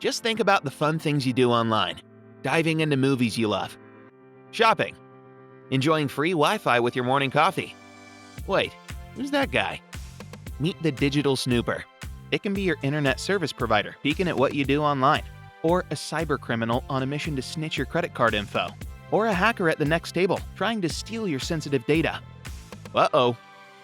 Just think about the fun things you do online. Diving into movies you love. Shopping. Enjoying free Wi-Fi with your morning coffee. Wait, who's that guy? Meet the digital snooper. It can be your internet service provider peeking at what you do online, or a cybercriminal on a mission to snitch your credit card info, or a hacker at the next table trying to steal your sensitive data. Uh-oh.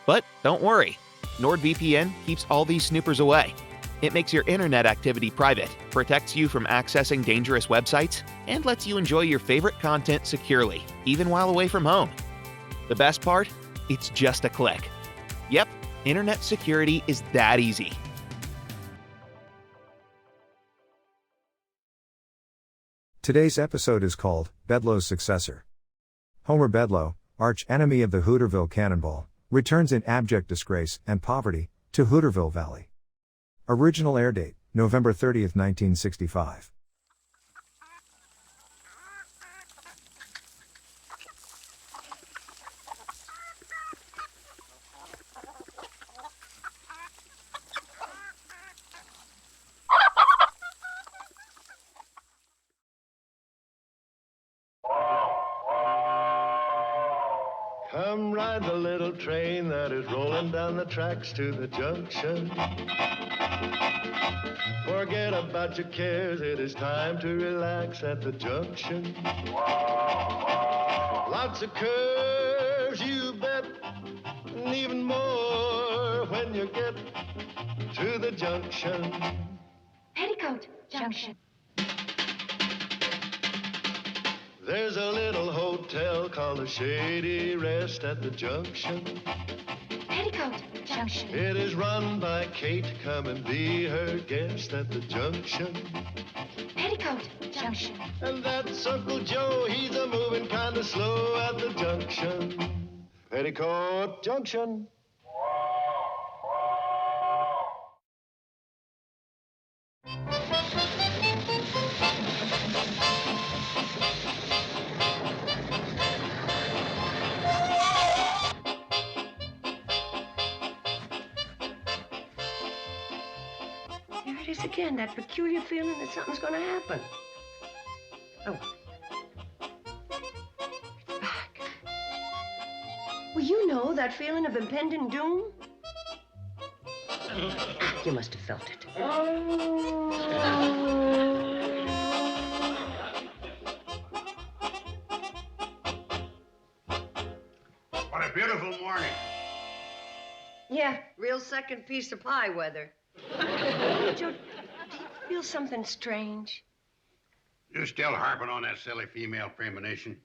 But don't worry. NordVPN keeps all these snoopers away. It makes your internet activity private, protects you from accessing dangerous websites, and lets you enjoy your favorite content securely, even while away from home. The best part? It's just a click. Yep, internet security is that easy. Today's episode is called Bedloe's Successor. Homer Bedloe, arch enemy of the Hooterville Cannonball, returns in abject disgrace and poverty to Hooterville Valley. Original airdate, November 30th, 1965. Come ride the little train that is rolling down the tracks to the junction. Forget about your cares, it is time to relax at the junction. Lots of curves, you bet, and even more when you get to the junction. Petticoat Junction. There's a little hotel called the Shady Rest at the junction. Petticoat Junction. It is run by Kate. Come and be her guest at the junction. Petticoat Junction. And that's Uncle Joe. He's a moving kind of slow at the junction. Petticoat Junction. There it is again, that peculiar feeling that something's going to happen. Oh. It's back. Well, you know that feeling of impending doom? You must have felt it. What a beautiful morning. Yeah, real second piece of pie weather. Joe, do you feel something strange? You still harping on that silly female premonition?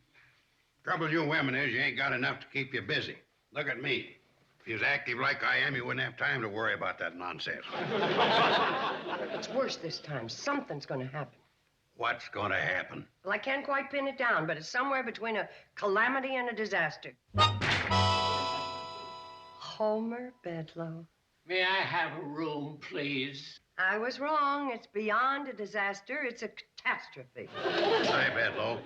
Trouble you women is you ain't got enough to keep you busy. Look at me. If you was active like I am, you wouldn't have time to worry about that nonsense. It's worse this time. Something's going to happen. What's gonna happen? Well, I can't quite pin it down, but it's somewhere between a calamity and a disaster. Homer Bedloe. May I have a room, please? I was wrong. It's beyond a disaster. It's a catastrophe. Hi, Bedloe.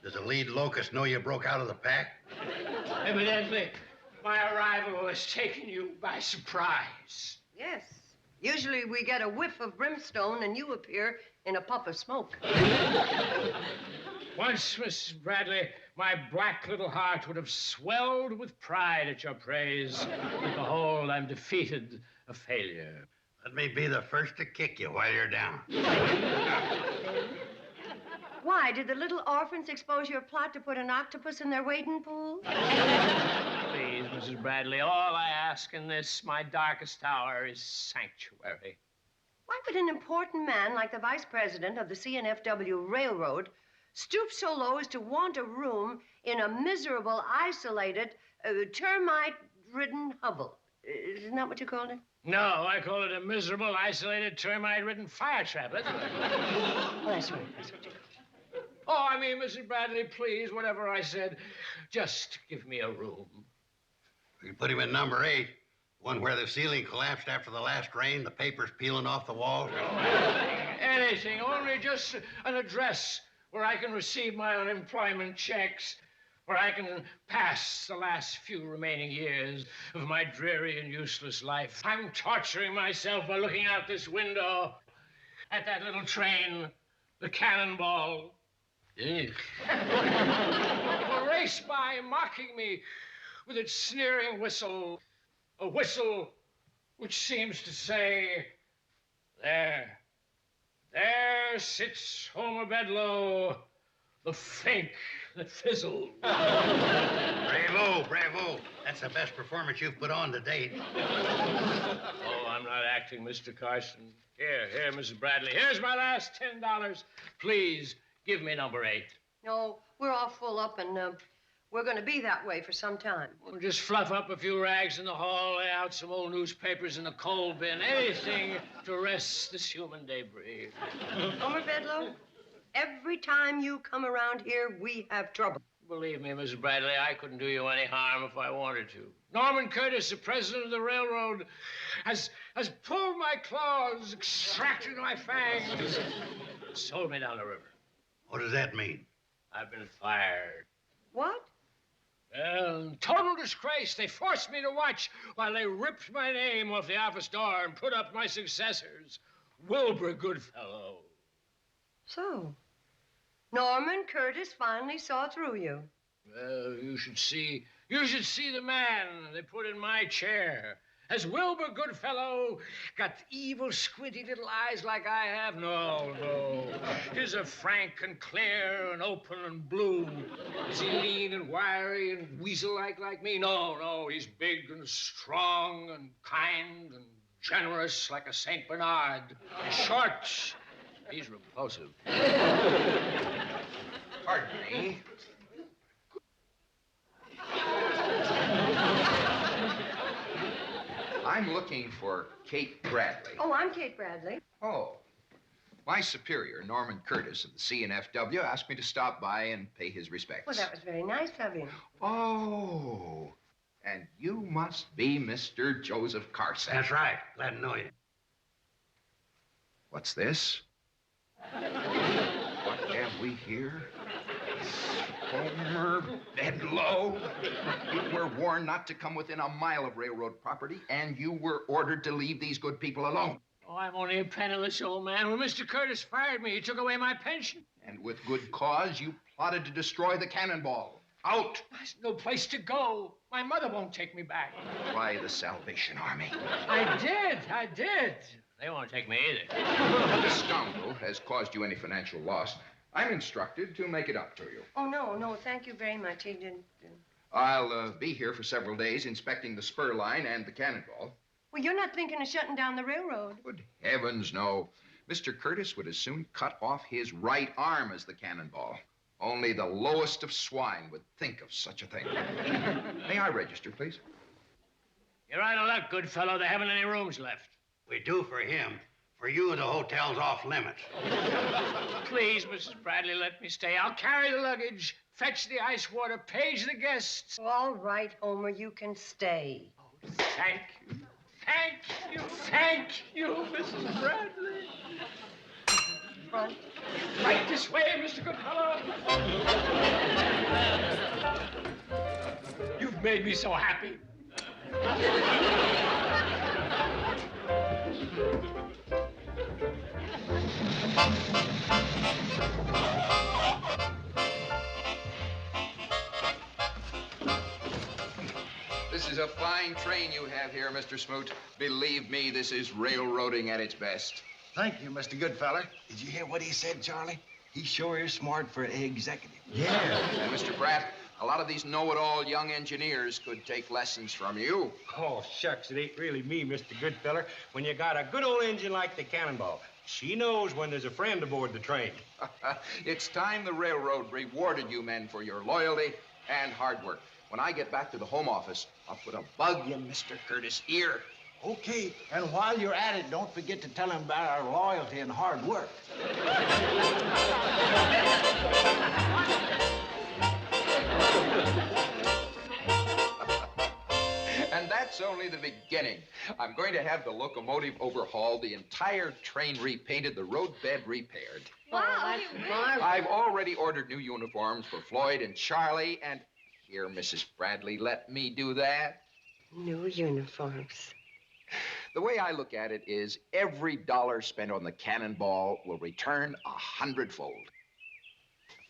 Does the lead locust know you broke out of the pack? Evidently, my arrival has taken you by surprise. Yes. Usually we get a whiff of brimstone and you appear in a puff of smoke. Once, Miss Bradley, my black little heart would have swelled with pride at your praise. But behold, I'm defeated, a failure. Let me be the first to kick you while you're down. Why, did the little orphans expose your plot to put an octopus in their wading pool? Please, Mrs. Bradley, all I ask in this, my darkest hour, is sanctuary. Why would an important man like the vice president of the CNFW Railroad stoop so low as to want a room in a miserable, isolated, termite-ridden hovel? Isn't that what you called it? No, I call it a miserable, isolated, termite-ridden fire trap. That's what Well, that's right. That's what you called it. Oh, I mean, Mrs. Bradley, please, whatever I said, just give me a room. We can put him in number 8. One where the ceiling collapsed after the last rain, the papers peeling off the walls. Anything, only just an address where I can receive my unemployment checks, where I can pass the last few remaining years of my dreary and useless life. I'm torturing myself by looking out this window. at that little train, the Cannonball. It will race by, mocking me with its sneering whistle, a whistle which seems to say, there sits Homer Bedloe, the fake that fizzled. Bravo, bravo. That's the best performance you've put on to date. Oh, I'm not acting, Mr. Carson. Here, Mrs. Bradley. Here's my last $10. Please, give me number 8. No, we're all full up, and we're going to be that way for some time. We'll just fluff up a few rags in the hall, lay out some old newspapers in the coal bin, anything to rest this human debris. Homer Bedloe, every time you come around here, we have trouble. Believe me, Mrs. Bradley, I couldn't do you any harm if I wanted to. Norman Curtis, the president of the railroad, has pulled my claws, extracted my fangs, and sold me down the river. What does that mean? I've been fired. What? Well, total disgrace. They forced me to watch while they ripped my name off the office door and put up my successors. Wilbur Goodfellow. So, Norman Curtis finally saw through you. Well, you should see the man they put in my chair. Has Wilbur Goodfellow got evil, squinty little eyes like I have? No. His are frank and clear and open and blue. Is he lean and wiry and weasel-like like me? No. He's big and strong and kind and generous like a St. Bernard. And short. He's repulsive. Pardon me. I'm looking for Kate Bradley. Oh, I'm Kate Bradley. Oh. My superior, Norman Curtis of the CNFW, asked me to stop by and pay his respects. Well, that was very nice of you. Oh. And you must be Mr. Joseph Carson. That's right. Glad to know you. What's this? What have we here? Homer Bedloe. You were warned not to come within a mile of railroad property, and you were ordered to leave these good people alone. Oh, I'm only a penniless old man. When Mr. Curtis fired me, he took away my pension. And with good cause, you plotted to destroy the Cannonball. Out! There's no place to go. My mother won't take me back. Try the Salvation Army. I did. They won't take me either. If this scoundrel has caused you any financial loss, I'm instructed to make it up to you. Oh, no, thank you very much. He didn't. I'll be here for several days inspecting the spur line and the Cannonball. Well, you're not thinking of shutting down the railroad. Good heavens, no. Mr. Curtis would as soon cut off his right arm as the Cannonball. Only the lowest of swine would think of such a thing. May I register, please? You're out of luck, good fellow. There haven't any rooms left. We do for him. For you, the hotel's off limits. Please, Mrs. Bradley, let me stay. I'll carry the luggage, fetch the ice water, page the guests. All right, Homer, you can stay. Oh, thank you, Mrs. Bradley. Front. Right this way, Mr. Goodfellow. You've made me so happy. This is a fine train you have here, Mr. Smoot. Believe me, this is railroading at its best. Thank you, Mr. Goodfeller. Did you hear what he said, Charlie? He sure is smart for an executive. Yeah. And Mr. Pratt, a lot of these know-it-all young engineers could take lessons from you. Oh, shucks, it ain't really me, Mr. Goodfeller. When you got a good old engine like the Cannonball, she knows when there's a friend aboard the train. It's time the railroad rewarded you men for your loyalty and hard work. When I get back to the home office, I'll put a bug in Mr. Curtis' ear. Okay, and while you're at it, don't forget to tell him about our loyalty and hard work. And that's only the beginning. I'm going to have the locomotive overhauled, the entire train repainted, the road bed repaired. Wow, that's marvelous. I've already ordered new uniforms for Floyd and Charlie, and here, Mrs. Bradley, let me do that. New uniforms. The way I look at it is every dollar spent on the Cannonball will return 100-fold.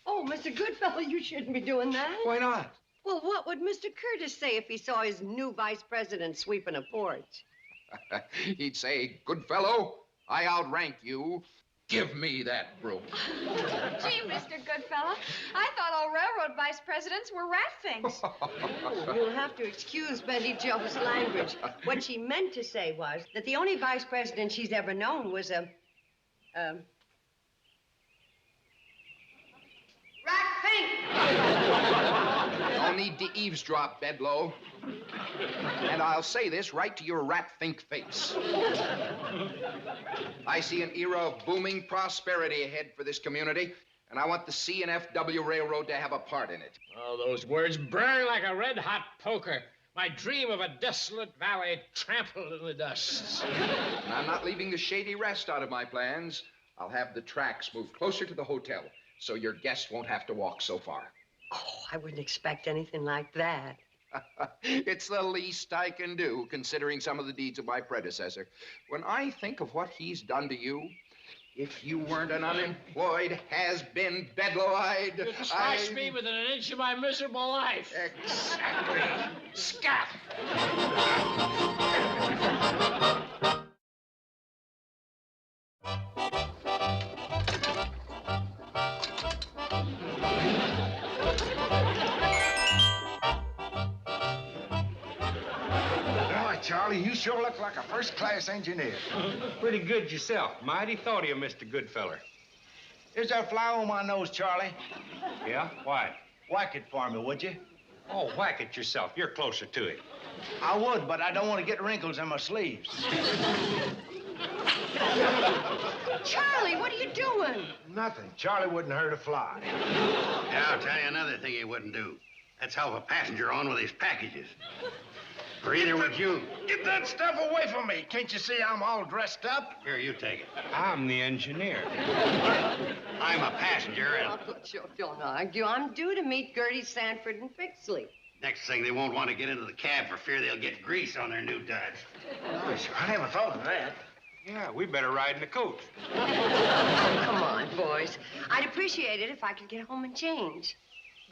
Oh, Mr. Goodfellow, you shouldn't be doing that. Why not? Well, what would Mr. Curtis say if he saw his new vice president sweeping a porch? He'd say, good fellow, I outrank you. Give me that broom. Gee, Mr. Goodfellow, I thought all railroad vice presidents were rat things. Oh, you'll have to excuse Betty Jo's language. What she meant to say was that the only vice president she's ever known was rat fink. No need to eavesdrop, Bedloe. And I'll say this right to your rat-think face. I see an era of booming prosperity ahead for this community, and I want the C&FW Railroad to have a part in it. Oh, those words burn like a red-hot poker. My dream of a desolate valley trampled in the dust. And I'm not leaving the shady rest out of my plans. I'll have the tracks moved closer to the hotel, so your guests won't have to walk so far. Oh, I wouldn't expect anything like that. It's the least I can do, considering some of the deeds of my predecessor. When I think of what he's done to you, if you weren't an unemployed has-been Bedloe, You'd slice me within an inch of my miserable life. Exactly. Scat! Charlie, you sure look like a first-class engineer. Pretty good yourself. Mighty thought of you, Mr. Goodfeller. Is there a fly on my nose, Charlie? Yeah? Why? Whack it for me, would you? Oh, whack it yourself. You're closer to it. I would, but I don't want to get wrinkles in my sleeves. Charlie, what are you doing? Nothing. Charlie wouldn't hurt a fly. Yeah, I'll tell you another thing he wouldn't do. That's help a passenger on with his packages. Or either would you. Get that stuff away from me. Can't you see I'm all dressed up? Here, you take it. I'm the engineer. I'm a passenger, and Uncle Joe, don't argue. I'm due to meet Gertie Sanford and Pixley. next thing they won't want to get into the cab for fear they'll get grease on their new duds. Gosh, I never thought of that. Yeah, we better ride in the coach. Come on, boys. I'd appreciate it if I could get home and change.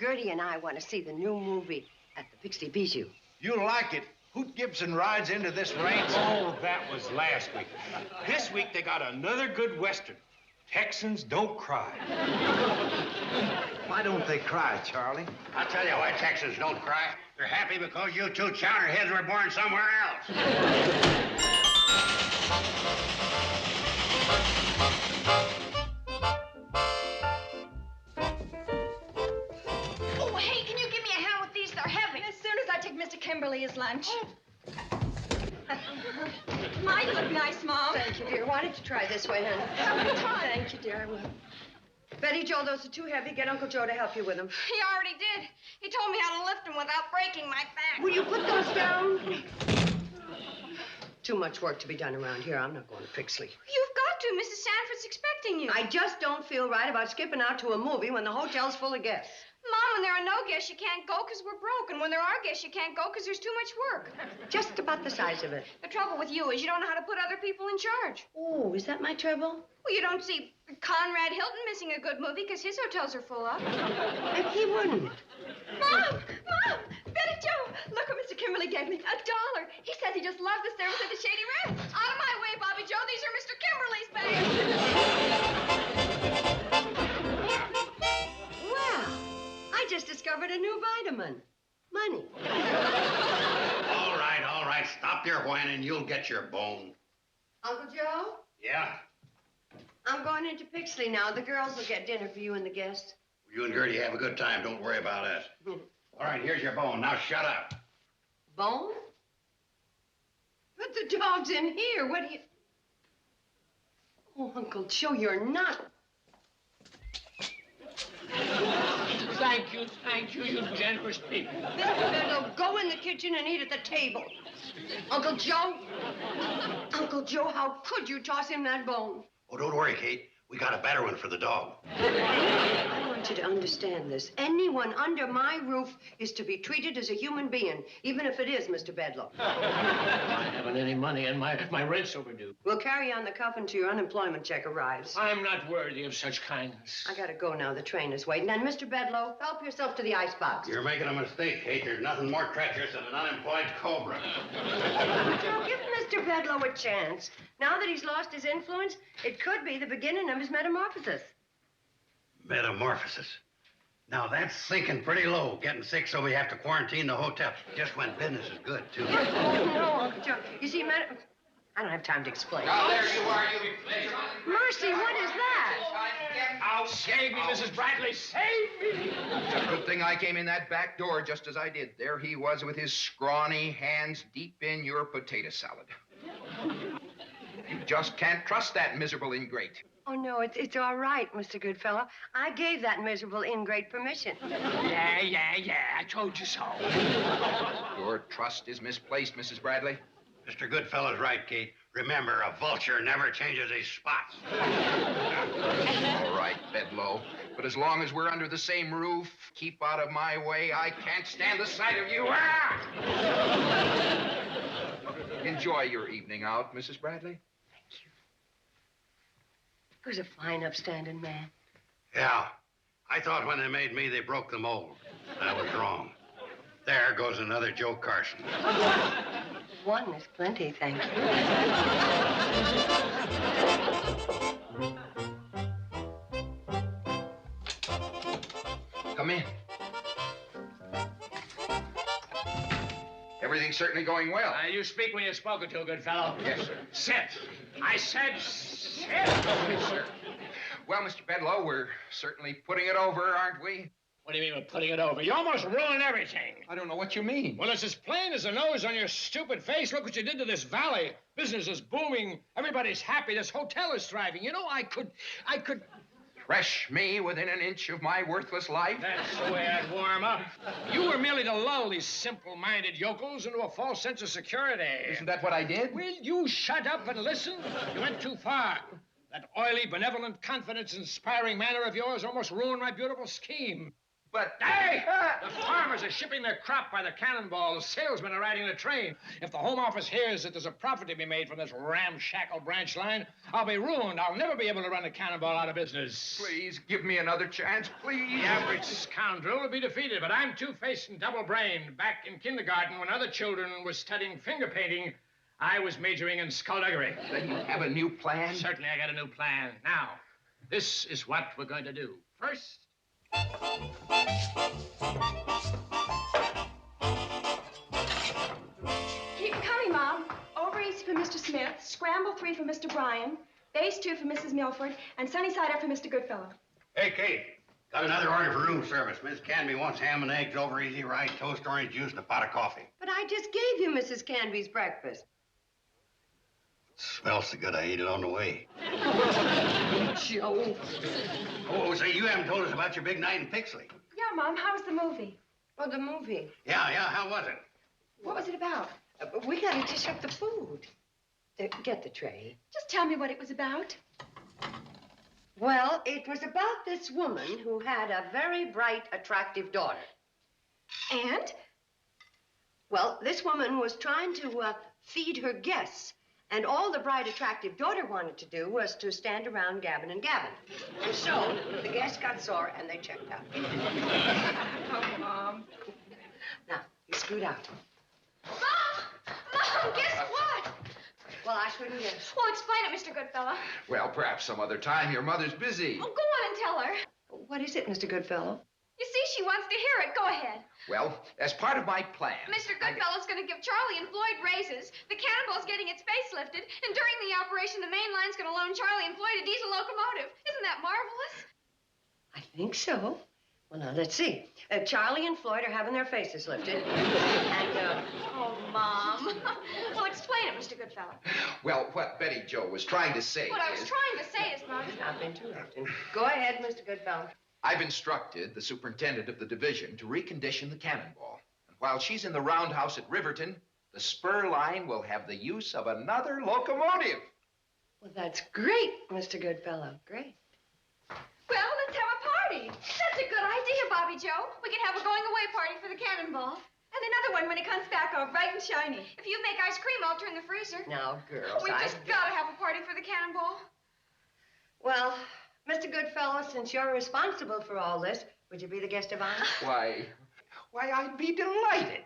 Gertie and I want to see the new movie at the Pixie Bijou. You'll like it. Hoot Gibson rides into this range. Oh, that was last week. This week they got another good Western. Texans don't cry. Why don't they cry, Charlie? I'll tell you why Texans don't cry. They're happy because you two chowderheads were born somewhere else. Oh, hey, can you give me a hand with these? They're heavy. As soon as I take Mr. Kimberly his lunch. Might look nice, Mom. Thank you, dear. Why don't you try this way, honey? Have a good time. Thank you, dear. I will. Betty Joe, those are too heavy. Get Uncle Joe to help you with them. He already did. He told me how to lift them without breaking my back. Will you put those down? Too much work to be done around here. I'm not going to Pixley. You've got to. Mrs. Sanford's expecting you. I just don't feel right about skipping out to a movie when the hotel's full of guests. Mom, when there are no guests, you can't go because we're broke. And when there are guests, you can't go because there's too much work. Just about the size of it. The trouble with you is you don't know how to put other people in charge. Oh, is that my trouble? Well, you don't see Conrad Hilton missing a good movie because his hotels are full up. And he wouldn't. Mom! Mom! Betty Joe! Look what Mr. Kimberly gave me. $1. He says he just loves the service at the Shady Ranch. Out of my way, Bobby Joe. These are Mr. Kimberly's bags. Well, I just discovered a new vitamin. Money. All right. Stop your whining. You'll get your bone. Uncle Joe? Yeah? I'm going into Pixley now. The girls will get dinner for you and the guests. You and Gertie have a good time. Don't worry about us. All right, here's your bone. Now shut up. Bone? But the dog's in here. What do you... Oh, Uncle Joe, you're not... Thank you, you generous people. Mr. Bedloe, go in the kitchen and eat at the table. Uncle Joe? Uncle Joe, how could you toss him that bone? Oh, don't worry, Kate. We got a better one for the dog. I want you to understand this. Anyone under my roof is to be treated as a human being, even if it is Mr. Bedloe. I haven't any money and my rent's overdue. We'll carry on the cuff until your unemployment check arrives. I'm not worthy of such kindness. I gotta go now. The train is waiting. And Mr. Bedloe, help yourself to the icebox. You're making a mistake, Kate. There's nothing more treacherous than an unemployed cobra. Joe, give Mr. Bedloe a chance. Now that he's lost his influence, it could be the beginning of his metamorphosis. Metamorphosis. Now, that's sinking pretty low, getting sick so we have to quarantine the hotel. Just when business is good, too. Oh, no, Uncle Joe. You see, I don't have time to explain. Now, there you are, you Mercy, what is that? Oh, save me, Mrs. Bradley, save me! It's a good thing I came in that back door just as I did. There he was with his scrawny hands deep in your potato salad. You just can't trust that miserable ingrate. Oh, no, it's all right, Mr. Goodfellow. I gave that miserable ingrate permission. Yeah, I told you so. Your trust is misplaced, Mrs. Bradley. Mr. Goodfellow's right, Kate. Remember, a vulture never changes his spots. All right, Bedloe. But as long as we're under the same roof, keep out of my way. I can't stand the sight of you. Ah! Enjoy your evening out, Mrs. Bradley. He was a fine, upstanding man. Yeah. I thought when they made me, they broke the mold. I was wrong. There goes another Joe Carson. One is plenty, thank you. Come in. Everything's certainly going well. You speak when you're spoken to, good fellow. Yes, sir. Sit. I said sit. Yes, sir. Well, Mr. Bedloe, we're certainly putting it over, aren't we? What do you mean we're putting it over? You almost ruined everything. I don't know what you mean. Well, it's as plain as the nose on your stupid face. Look what you did to this valley. Business is booming. Everybody's happy. This hotel is thriving. You know, I could... Thresh me within an inch of my worthless life? That's the way I'd warm up. You were merely to lull these simple-minded yokels into a false sense of security. Isn't that what I did? Will you shut up and listen? You went too far. That oily, benevolent, confidence-inspiring manner of yours almost ruined my beautiful scheme. But... Hey! The farmers are shipping their crop by the cannonball. The salesmen are riding the train. If the Home Office hears that there's a profit to be made from this ramshackle branch line, I'll be ruined. I'll never be able to run the cannonball out of business. Please, give me another chance, please. The average scoundrel will be defeated, but I'm two-faced and double-brained. Back in kindergarten, when other children were studying finger painting, I was majoring in skullduggery. Then you have a new plan? Certainly, I got a new plan. Now, this is what we're going to do. First... Keep coming, Mom. Over easy for Mr. Smith, scramble 3 for Mr. Bryan, base 2 for Mrs. Milford, and sunny side up for Mr. Goodfellow. Hey, Kate. Got another order for room service. Miss Canby wants ham and eggs, over easy rye, toast, orange juice, and a pot of coffee. But I just gave you Mrs. Canby's breakfast. Smells so good I ate it on the way. Joe. Oh, say, you haven't told us about your big night in Pixley. Yeah, Mom, how was the movie? Oh, the movie. Yeah, how was it? What was it about? We gotta dish up the food. Get the tray. Just tell me what it was about. Well, it was about this woman who had a very bright, attractive daughter. And? Well, this woman was trying to feed her guests. And all the bright, attractive daughter wanted to do was to stand around gabbing and gabbing. And so the guests got sore and they checked out. Oh, Mom. Now, you scoot out. Mom, guess what? Well, I shouldn't guess. Well, explain it, Mr. Goodfellow. Well, perhaps some other time. Your mother's busy. Oh, go on and tell her. What is it, Mr. Goodfellow? You see, she wants to hear it. Go ahead. Well, as part of my plan... Mr. Goodfellow's going to give Charlie and Floyd raises. The Cannonball's getting its face lifted. And during the operation, the main line's going to loan Charlie and Floyd a diesel locomotive. Isn't that marvelous? I think so. Well, now, let's see. Charlie and Floyd are having their faces lifted. Oh, Mom. Well, explain it, Mr. Goodfellow. Well, what Betty Jo was trying to say What I was trying to say is, Mom... Stop interrupting. Go ahead, Mr. Goodfellow. I've instructed the superintendent of the division to recondition the cannonball. And while she's in the roundhouse at Riverton, the spur line will have the use of another locomotive. Well, that's great, Mr. Goodfellow. Great. party for the cannonball. And another one when it comes back all bright and shiny. If you make ice cream, I'll turn the freezer. Now, girls, We've just got to have a party for the cannonball. Well, Mr. Goodfellow, since you're responsible for all this, would you be the guest of honor? Why, I'd be delighted.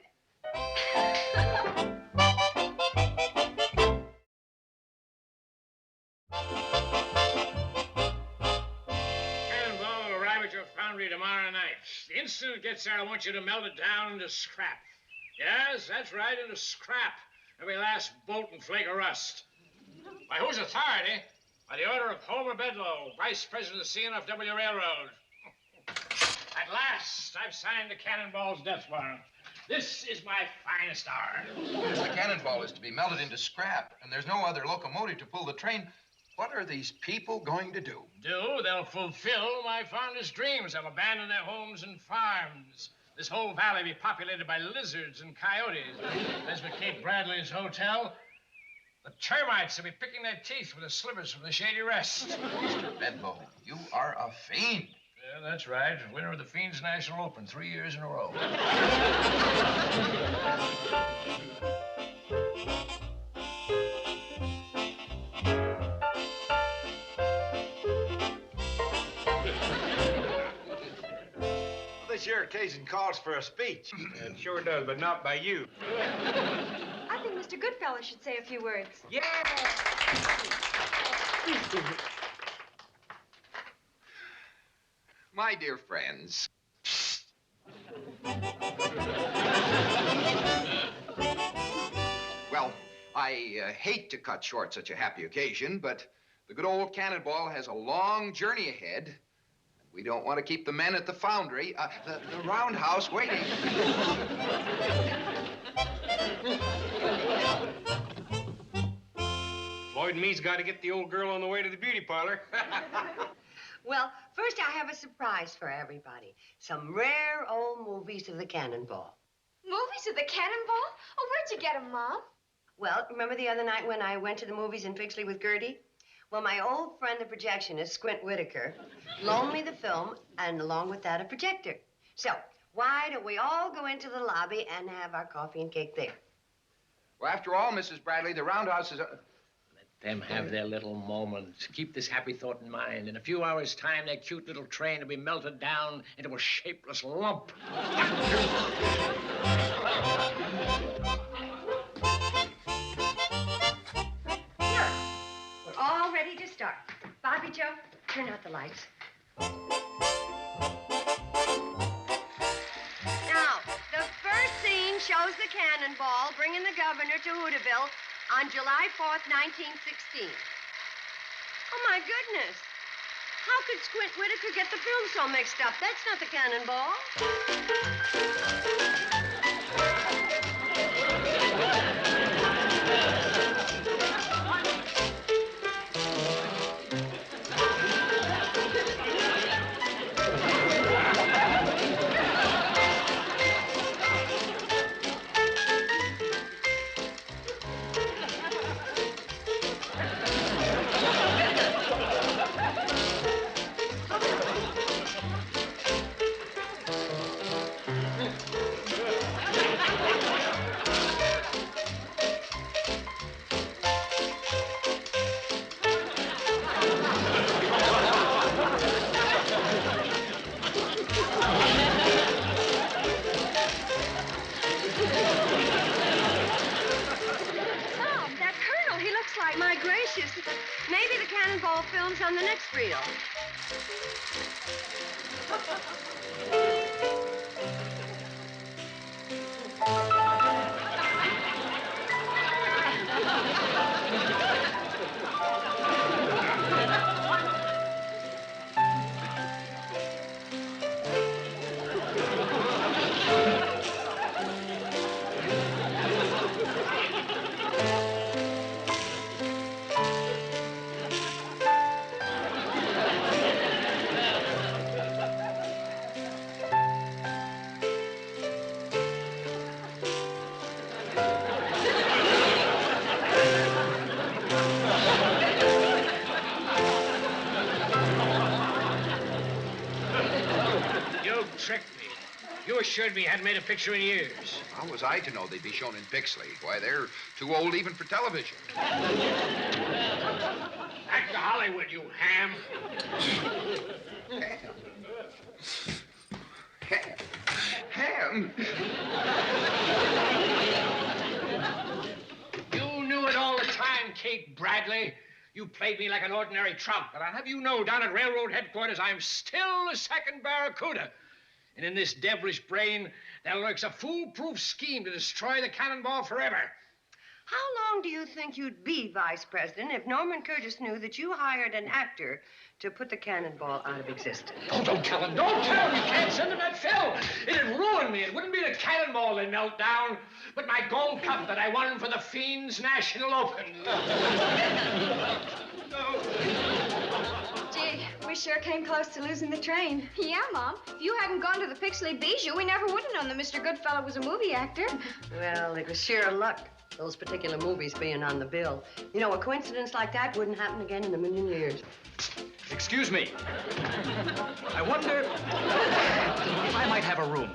Cannonball will arrive at your foundry tomorrow night. The instant it gets there, I want you to melt it down into scrap. Yes, that's right, into scrap. Every last bolt and flake of rust. By whose authority? By the order of Homer Bedloe, Vice President of the CNFW Railroad. At last, I've signed the Cannonball's death warrant. This is my finest hour. If the cannonball is to be melted into scrap, and there's no other locomotive to pull the train, what are these people going to do? They'll fulfill my fondest dreams. They'll abandon their homes and farms. This whole valley be populated by lizards and coyotes. There's McCabe Bradley's hotel. The termites will be picking their teeth with the slivers from the shady rest. Mr. Bedloe, you are a fiend. Yeah, that's right. Winner of the Fiends National Open 3 years in a row. This here occasion calls for a speech. It sure does, but not by you. I think Mr. Goodfellow should say a few words. Yeah! My dear friends, well, I hate to cut short such a happy occasion, but the good old Cannonball has a long journey ahead. We don't want to keep the men at the foundry, the roundhouse, waiting. Floyd and me's got to get the old girl on the way to the beauty parlor. Well, first I have a surprise for everybody. Some rare old movies of the Cannonball. Movies of the cannonball? Oh, where'd you get them, Mom? Well, remember the other night when I went to the movies in Fixley with Gertie? Well, my old friend, the projectionist, Squint Whitaker, loaned me the film, and along with that, a projector. So, why don't we all go into the lobby and have our coffee and cake there? Well, after all, Mrs. Bradley, the roundhouse is... Them have their little moments. Keep this happy thought in mind. In a few hours' time, their cute little train will be melted down into a shapeless lump. Here, we're all ready to start. Bobby Joe, turn out the lights. Now, the first scene shows the Cannonball bringing the governor to Hooterville on July 4th, 1916. Oh, my goodness. How could Squint Whitaker get the film so mixed up? That's not the Cannonball. Maybe the Cannonball film's on the next reel. You tricked me. You assured me you hadn't made a picture in years. How was I to know they'd be shown in Pixley? Why, they're too old even for television. Back to Hollywood, you ham. Ham? You knew it all the time, Kate Bradley. You played me like an ordinary trump, but I'll have you know down at railroad headquarters I'm still the second Barracuda. And in this devilish brain, there lurks a foolproof scheme to destroy the Cannonball forever. How long do you think you'd be vice president if Norman Curtis knew that you hired an actor to put the Cannonball out of existence? Oh, don't tell him. Don't tell him. You can't send him that film. It'd ruin me. It wouldn't be the Cannonball that melt down, but my gold cup that I won for the Fiends National Open. Gee, we sure came close to losing the train. Yeah, Mom. If you hadn't gone to the Pixley Bijou, we never would have known that Mr. Goodfellow was a movie actor. Well, it was sheer luck, those particular movies being on the bill. You know, a coincidence like that wouldn't happen again in a million years. Excuse me. I wonder if I might have a room.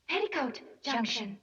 Petticoat Junction.